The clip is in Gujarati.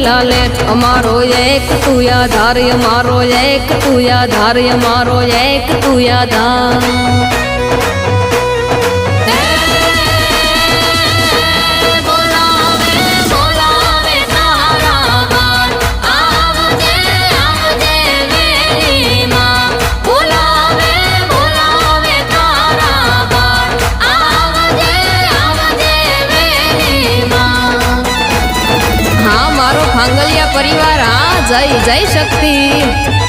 લાલે અમારો એક તું આધાર અમારો એક તું આધાર અમારો એક તું આધાર પરિવાર હા જય જય શક્તિ।